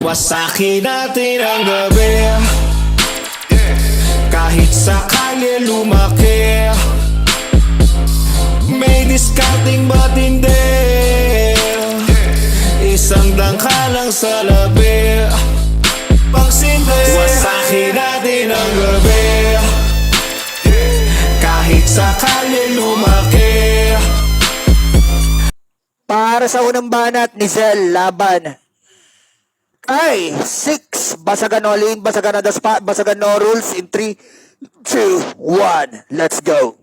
Wasakin natin ang gabi, kahit sa kalye lumaki. May discarding matindi, isang dangka lang sa labi. Pagsindi, wasakin natin ang gabi, kahit sa kalye lumaki. Para sa unang banat ni Zel laban ay 6. Basagan all in, basagan on the spot, basagan no rules in 3, 2, 1. Let's go.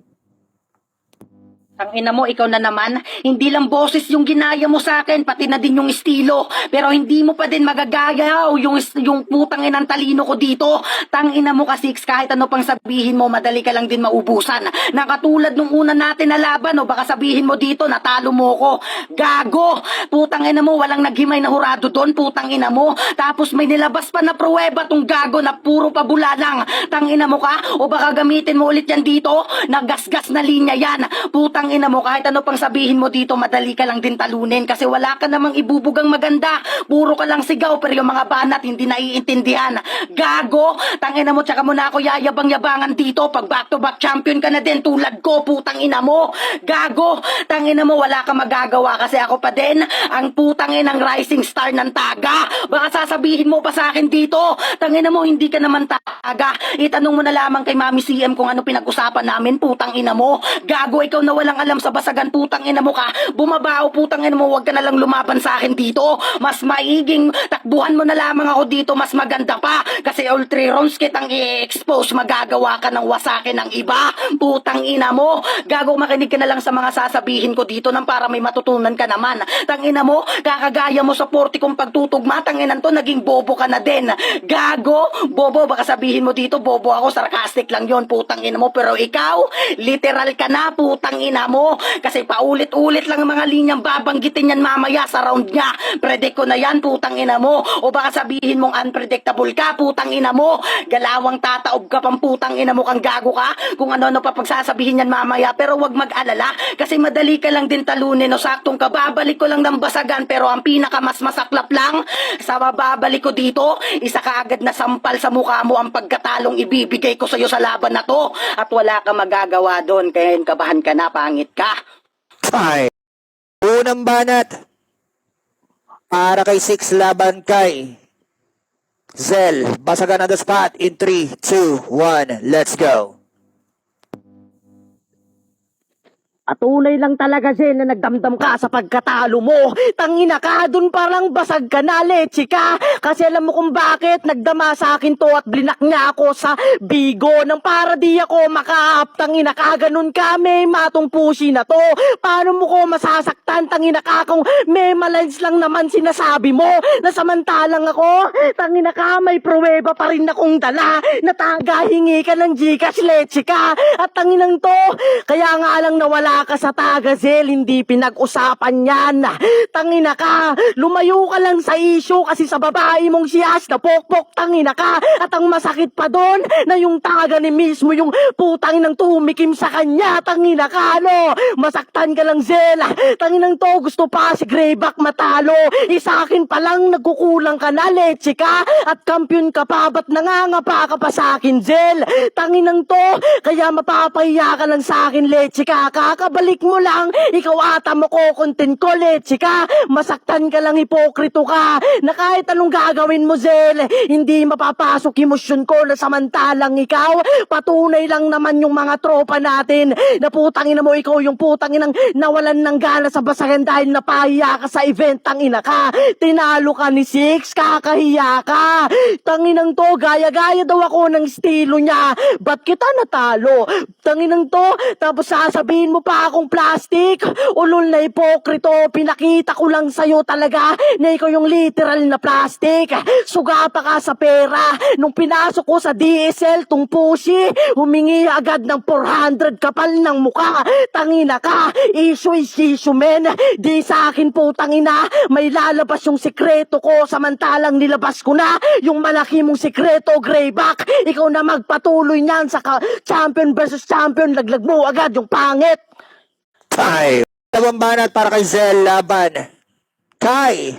Ang ina mo, ikaw na naman, hindi lang boses yung ginaya mo sa akin, pati na din yung estilo. Pero hindi mo pa din magagayaw yung putang inang talino ko dito. Tang ina mo kasi, kahit ano pang sabihin mo, madali ka lang din maubusan. Nakatulad nung una natin na laban, o baka sabihin mo dito, natalo mo ko. Gago! Putang ina mo, walang naghimay na hurado doon, putang ina mo. Tapos may nilabas pa na pruweba tong gago na puro pabula lang. Tang ina mo ka, o baka gamitin mo ulit yan dito, nagasgas na linya yan. Putang ina mo, kahit ano pang sabihin mo dito, madali ka lang din talunin kasi wala ka namang ibubugang maganda. Puro ka lang sigaw, pero yung mga banat hindi naiintindihan. Gago! Tangina mo, tsaka mo na ako yayabang-yabangan dito pag back-to-back champion ka na din tulad ko, putang ina mo. Gago! Tangina mo, wala ka magagawa kasi ako pa din ang putang inang rising star ng taga. Baka sasabihin mo pa sa akin dito, tangina mo, hindi ka naman taga. Itanong mo na lamang kay Mami CM kung ano pinag-usapan namin, putang ina mo. Gago, ikaw na walang alam sa basagan, putang ina mo ka. Bumabao, putang ina mo, wag ka na lang lumaban sa akin dito. Mas maiging takbuhan mo na lamang ako dito, mas maganda pa. Kasi all 3 rounds kitang i-expose, magagawa ka ng wasakin ng iba. Putang ina mo. Gago, makinig ka na lang sa mga sasabihin ko dito nang para may matutunan ka naman. Tangina mo, kakagaya mo sa 40 kong pagtutugma, tanginan to, naging bobo ka na din. Gago, bobo, baka sabihin mo dito, bobo ako, sarcastic lang yon, putang ina mo. Pero ikaw, literal ka na, putang ina mo. Kasi paulit-ulit lang ang mga linyang babanggitin yan mamaya sa round niya. Predict ko na yan, putang ina mo. O baka sabihin mong unpredictable ka, putang ina mo. Galawang tataob ka pang, putang ina mo, kang gago ka. Kung ano-ano pa pagsasabihin yan mamaya. Pero wag mag-alala, kasi madali ka lang din talunin. O saktong kababalik ko lang ng basagan, pero ang pinaka mas masaklap lang, sa babalik ko dito, isa ka agad na sampal sa mukha mo ang pagkatalong ibibigay ko sa'yo sa laban na to. At wala ka magagawa doon, kaya kabahan ka na, pangit ka. Time. Unang banat para kay 6 laban kay Zel. Basagan on the spot in 3, 2, 1. Let's go. Patunay lang talaga, Zen, na nagdamdam ka sa pagkatalo mo. Tangina ka, dun parang basag ka na, leche ka. Kasi alam mo kung bakit, nagdama sa akin to at blinak niya ako sa bigo. Nang para di ako makaap, tangina ka, ganun ka, may matong pusi na to. Paano mo ko masasaktan, tangina ka, kung may malines lang naman sinasabi mo. Na samantalang ako, tangina ka, may pruweba pa rin akong dala. Nataga, hingi ka ng Gcash, leche ka. At tanginang to, kaya nga lang nawala ka sa Tagazel, hindi pinag-usapan yan. Tangina ka, lumayo ka lang sa issue kasi sa babae mong si Ash na pokpok, tangina ka. At ang masakit pa doon, na yung taga ni mismo yung putang ng tumikim sa kanya, tangina ka, no? Masaktan ka lang, Zel. Tanginang to, gusto pa si Greyback matalo. Isa akin pa lang, nagkukulang ka na, leche ka. At kampiyon ka pa, ba't nangangapa ka pa sa akin, Zel? Tanginang to, kaya mapapahiya ka lang sa akin, leche ka. Kakabalik mo lang, ikaw ata mo ko content ko, leche ka. Masaktan ka lang, hipokrito ka. Na kahit anong gagawin mo, Zel, hindi mapapasok emosyon ko na samantalang ikaw. Patunay lang naman yung mga tropa natin na putangin mo, ikaw yung putangin ng nawalan ng gana sa basagan dahil napahiya ka sa event, tangina ka. Tinalo ka ni Six, kakahiya ka. Tanginang to, gaya-gaya daw ako ng estilo niya. Ba't kita natalo? Tanginang to, tapos sasabihin mo pa akong plastic. Ulol na hipokrito, pinakita ko lang sa'yo talaga na ikaw yung literal na plastic. Suga pa ka sa pera. Nung pinasok ko sa DSL tong pusi, humingi agad ng 400 kapal ng muka. Tangina ka, issue is issue, men. Di sa akin po, tangina, may lalabas yung sikreto ko samantalang nilabas ko na yung malaki mong sikreto, Greyback. Ikaw na magpatuloy niyan sa champion versus champion, laglag mo agad yung pangit. Time. Dalawang banat para kay Zel laban kay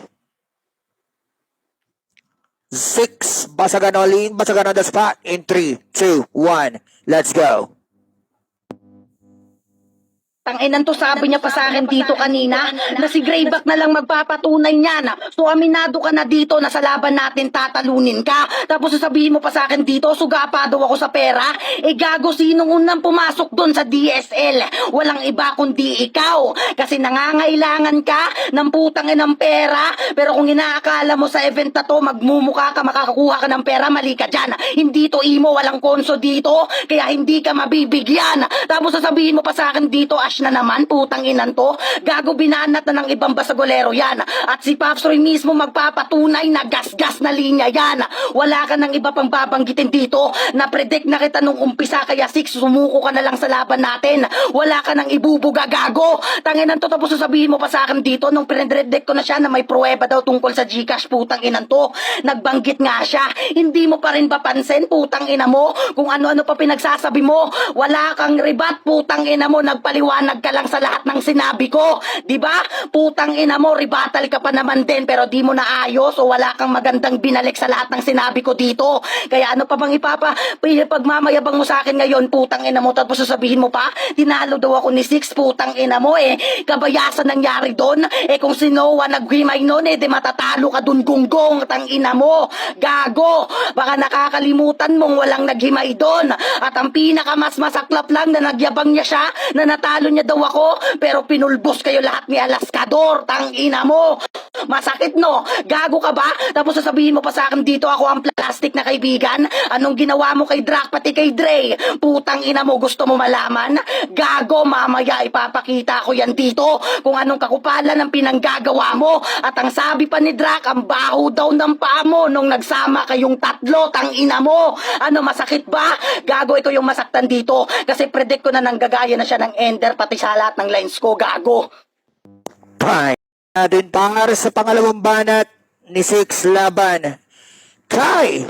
6, basagan all in, basagan on the spot in 3, 2, 1, let's go. Tanginan to, sabi niya pa sa akin dito kanina na si Greyback na lang magpapatunay niyan. So aminado ka na dito na sa laban natin tatalunin ka. Tapos sasabihin mo pa sa akin dito, sugapa daw ako sa pera. Eh gago, sinong unang pumasok doon sa DSL? Walang iba kundi ikaw. Kasi nangangailangan ka ng putang ng pera. Pero kung inaakala mo sa event na to, magmumuka ka, makakakuha ka ng pera, mali ka dyan. Hindi to imo, walang konso dito. Kaya hindi ka mabibigyan. Tapos sasabihin mo pa sa akin dito, na naman, putang inan to. Gago, binanat na ng ibang basagolero yan. At si Pops Roy mismo magpapatunay na gas-gas na linya yan. Wala ka ng iba pang babanggitin dito. Na-predict na kita nung umpisa, kaya 6, sumuko ka na lang sa laban natin. Wala ka ng ibubuga, gago. Tanginan to, tapos sasabihin mo pa sa akin dito, nung pinredict ko na siya na may pruweba daw tungkol sa Gcash, putang inan to. Nagbanggit nga siya. Hindi mo pa rin papansin, putang ina mo, kung ano-ano pa pinagsasabi mo. Wala kang ribat, putang ina mo, nagpaliwanag ka lang sa lahat ng sinabi ko. Diba? Putang ina mo, ribatal ka pa naman din, pero di mo na ayos o wala kang magandang binalik sa lahat ng sinabi ko dito. Kaya ano pa bang pagmamayabang mo sa akin ngayon, putang ina mo, tapos sasabihin mo pa, tinalo daw ako ni 6, putang ina mo kabayasan nangyari doon. Kung si Noah naghimay noon, di matatalo ka dun, gunggong, tang ina mo, gago. Baka nakakalimutan mong walang naghimay doon. At ang pinaka mas masaklap lang na nagyabang niya siya, na natalo niya daw ako, pero pinulbos kayo lahat ni Alaskador, tang ina mo. Masakit no? Gago ka ba? Tapos sasabihin mo pa sa akin dito, ako ang plastic na kaibigan? Anong ginawa mo kay Drac pati kay Dre? Putang ina mo, gusto mo malaman? Gago, mamaya ipapakita ko yan dito kung anong kakupalan ang pinanggagawa mo. At ang sabi pa ni Drac, ang baho daw ng paa mo nung nagsama kayong tatlo, tang ina mo. Ano, masakit ba? Gago, ikaw yung masaktan dito kasi predict ko na nanggagaya na siya ng Ender pati sa lahat ng lines ko, gago. Fine. Natin para sa pangalawang banat ni 6 laban kay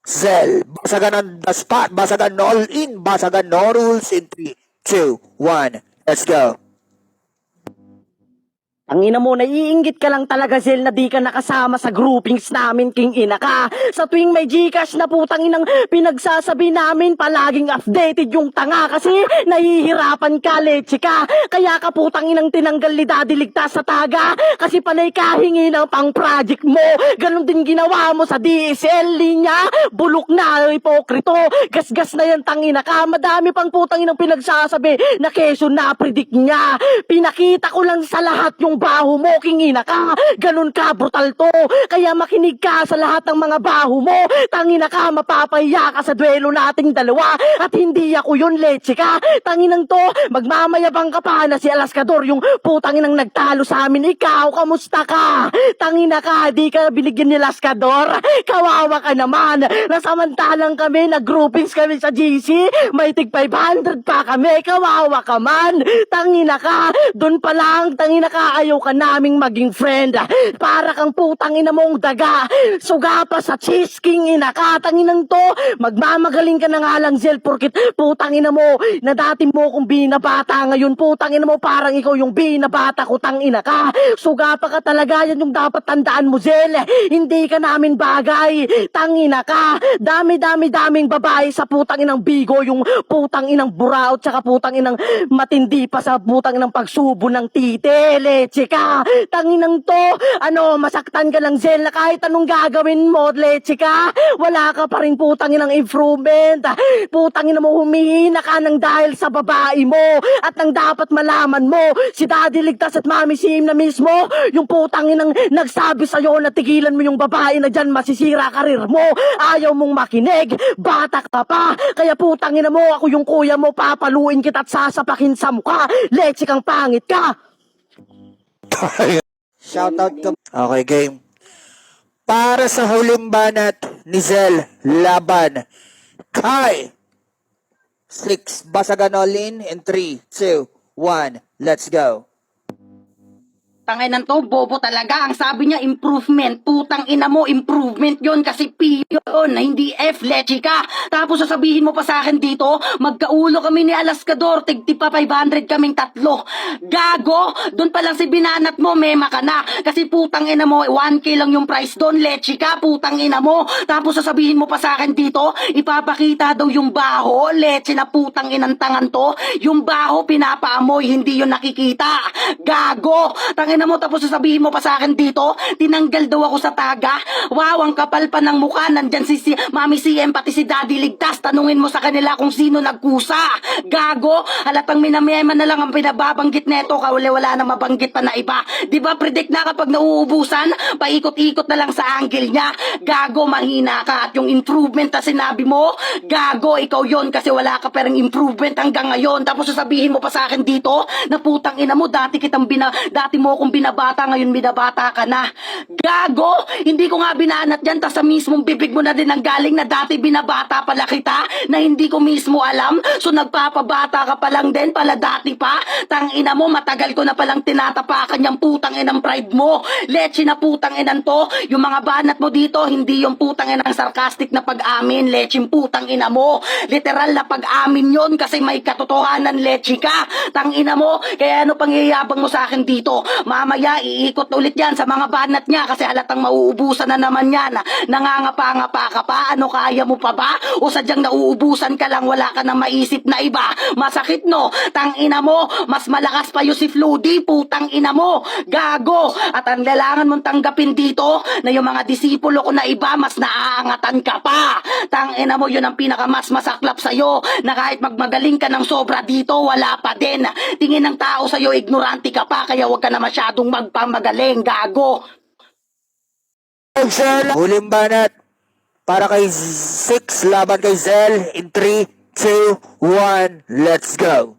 Zell. Basagan on the spot, basagan all in, basagan no rules in 3, 2, 1, let's go. Ang ina mo, naiinggit ka lang talaga, Zel, na di ka nakasama sa groupings namin, king ina ka. Sa tuwing may Gcash na putang inang pinagsasabi namin, palaging updated yung tanga kasi nahihirapan ka, leche ka. Kaya ka putang inang tinanggal ni Daddy Ligtas sa taga kasi panay kahingi ng pang project mo. Ganon din ginawa mo sa DSL linya. Bulok na, hipokrito. Gas-gas na yan, tangina ka. Madami pang putang inang pinagsasabi na keso na predict niya. Pinakita ko lang sa lahat yung baho mo, kingina ka. Ganun ka, brutal to. Kaya makinig ka sa lahat ng mga baho mo. Tangina ka, mapapahiya ka sa duelo nating dalawa. At hindi ako yun, leche ka. Tanginang to, magmamayabang ka pa na si Alaskador, yung putanginang nagtalo sa amin. Ikaw, kamusta ka? Tangina ka, di ka binigyan ni Alaskador. Kawawa ka naman. Nasamantalang kami, nag-groupings kami sa GC. May tig 500 pa kami. Kawawa ka man. Tangina ka, dun pa lang, tangina ka, ayaw ka naming maging friend. Para kang putang ina mong daga. Suga pa sa cheese king ina ka. Tanginang to, magmamagaling ka na nga lang, Zel, porkit putang ina mo, na dati mo kung binabata, ngayon putang ina mo parang ikaw yung binabata ko, tang ina ka. Suga pa ka talaga, yan yung dapat tandaan mo, Zel. Hindi ka namin bagay. Tangina ka. Daming babae sa putang inang bigo, yung putang inang buraot, tsaka putang inang matindi pa sa putang inang pagsubo ng tite. Leche ka. Tanginang to, ano, masaktan ka lang, Zel, na kahit anong gagawin mo, leche ka, wala ka pa rin putang inang improvement. Putang ina mo, humihina ka ng dahil sa babae mo. At nang dapat malaman mo, si Daddy Ligtas at Mami Sim na mismo, yung putang inang nagsabi sa'yo na tigilan mo yung babae na dyan masisira karir mo. Ayaw mong makinig, bata ka pa. Kaya putang ina mo, ako yung kuya mo, papaluin kita at sasapakin sa mukha. Leche kang pangit ka. Shoutout ka. Okay, game. Para sa huling banat ni Zell laban kay 6, basagan all in 3, 2, 1, let's go. Tanginan to, bobo talaga. Ang sabi niya, improvement. Putang ina mo, improvement yon kasi P yun, hindi F, leche ka. Tapos sasabihin mo pa sa akin dito, magkaulo kami ni Alaskador, tigtipa 500 kaming tatlo. Gago, doon pa lang si binanat mo, mema ka na. Kasi putang ina mo, 1K lang yung price doon, leche ka, putang ina mo. Tapos sasabihin mo pa sa akin dito, ipapakita daw yung baho, leche na putang inang tangan to. Yung baho, pinapaamoy, hindi yun nakikita. Gago, tangina mo, tapos sasabihin mo pa sa akin dito, tinanggal daw ako sa taga. Wow, ang kapal pa ng mukha, nandyan si Mami CM, pati si Daddy Ligtas, tanungin mo sa kanila kung sino nagkusa. Gago, halatang minamema na lang ang pinababanggit neto, wala na mabanggit pa na iba. Diba, predict na kapag nauubusan, paikot-ikot na lang sa angle niya. Gago, mahina ka, at yung improvement na sinabi mo, gago, ikaw yon kasi wala ka perang improvement hanggang ngayon. Tapos sasabihin mo pa sa akin dito, na putang ina mo, dati mo akong binabata, ngayon binabata ka na. Gago, hindi ko nga binanat yan, tas sa mismong bibig mo na din ang galing na dati binabata pala kita, na hindi ko mismo alam, so nagpapabata ka pa lang din pala dati pa. Tang ina mo, matagal ko na palang tinatapakan yung putang inang pride mo. Leche na putang inan to, yung mga banat mo dito, hindi yung putang inang sarcastic na pag-amin, leche putang ina mo. Literal na pag-amin yon kasi may katotohanan, leche ka. Tang ina mo, kaya ano pangyayabang mo sa akin dito? Mamaya, iikot ulit yan sa mga banat niya kasi halatang mauubusan na naman yan. Nangangapa-ngapa ka pa? Ano, kaya mo pa ba? O sadyang nauubusan ka lang, wala ka nang maisip na iba? Masakit no? Tang ina mo, mas malakas pa yung si Floody, putang ina mo. Gago. At ang kailangan mong tanggapin dito na yung mga disipulo ko na iba, mas naaangatan ka pa. Tang ina mo, yun ang pinakamas masaklap sa'yo, na kahit magmagaling ka ng sobra dito, wala pa din. Tingin ng tao sa'yo, ignorante ka pa, kaya wag ka na masyadong magpamagaling, gago. Huling banat para kay 6 laban kay Zel in 3, 2, 1, let's go.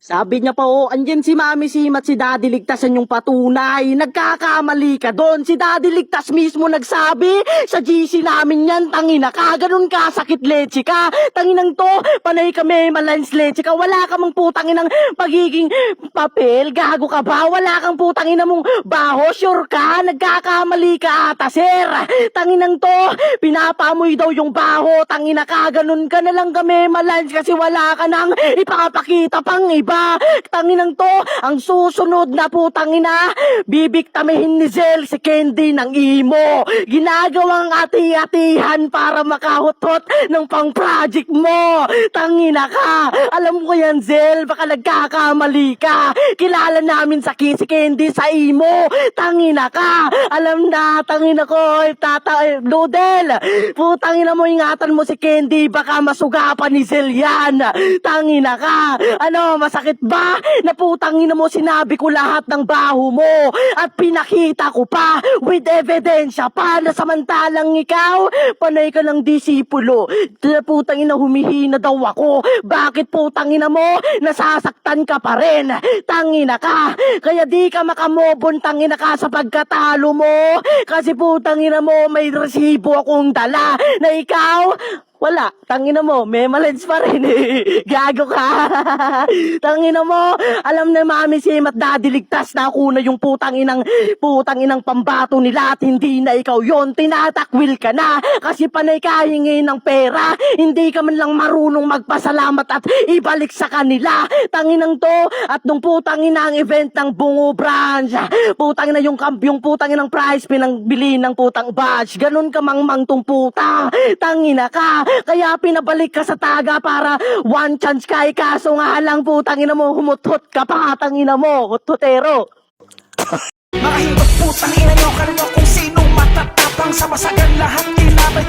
Sabi niya pa, oh, andyan si Mami Sim at si Daddy Ligtas yung patunay. Nagkakamali ka doon. Si Daddy Ligtas mismo nagsabi, sa GC namin yan, tangina ka, ganun ka, sakit leche ka. Tanginang to, panay kami, malines leche ka. Wala ka mang putanginang pagiging papel, gago ka ba? Wala kang putanginang mong baho, sure ka, nagkakamali ka ata, sir. Tanginang to, pinapamoy daw yung baho, tangina ka, ganun ka na lang kami, malines kasi wala ka nang ipapakita pang iba. Tanginang to, ang susunod na putangina, bibiktamihin ni Zel si Candy ng imo. Ginagawang ati-atihan para makahutot ng pang-project mo. Tangina ka, alam ko yan Zel, baka nagkakamali ka. Kilala namin si Candy sa imo. Tangina ka, alam na, tangina ko, Noodle, putangina mo, ingatan mo si Candy, baka masugapan ni Zel yan. Tangina ka, ano, masakit ba? Naputangin mo, sinabi ko lahat ng baho mo at pinakita ko pa with ebidensya pa na samantalang ikaw, panay ka ng disipulo. Putangin na humihina daw ako. Bakit putangin mo? Nasasaktan ka pa rin. Tangina ka. Kaya di ka makamobon, tangina ka sa pagkatalo mo. Kasi putangin mo, may resibo akong dala na ikaw, wala, tangina mo, may malens pa rin eh. Gago ka. Tangina mo, alam na Mami Sim at Daddy Ligtas na ako na yung putang inang pambato nila at hindi na ikaw yon. Tinatakwil ka na kasi panay ka hingi ng pera. Hindi ka man lang marunong magpasalamat at ibalik sa kanila. Tanginang to, at nung putang ina ang event ng Bungo Branch, putang ina yung putang inang prize pinangbili ng putang badge. Ganun ka mangmang tong puta. Tangina ka. Kaya pinabalik ka sa taga para one chance ka, kaso nga lang putang ina mo, humuthot ka pa, tangina mo, hutotero. Mga hindot putang ina nyo, kalino kung sino matatapang sa masagan lahat ilaban.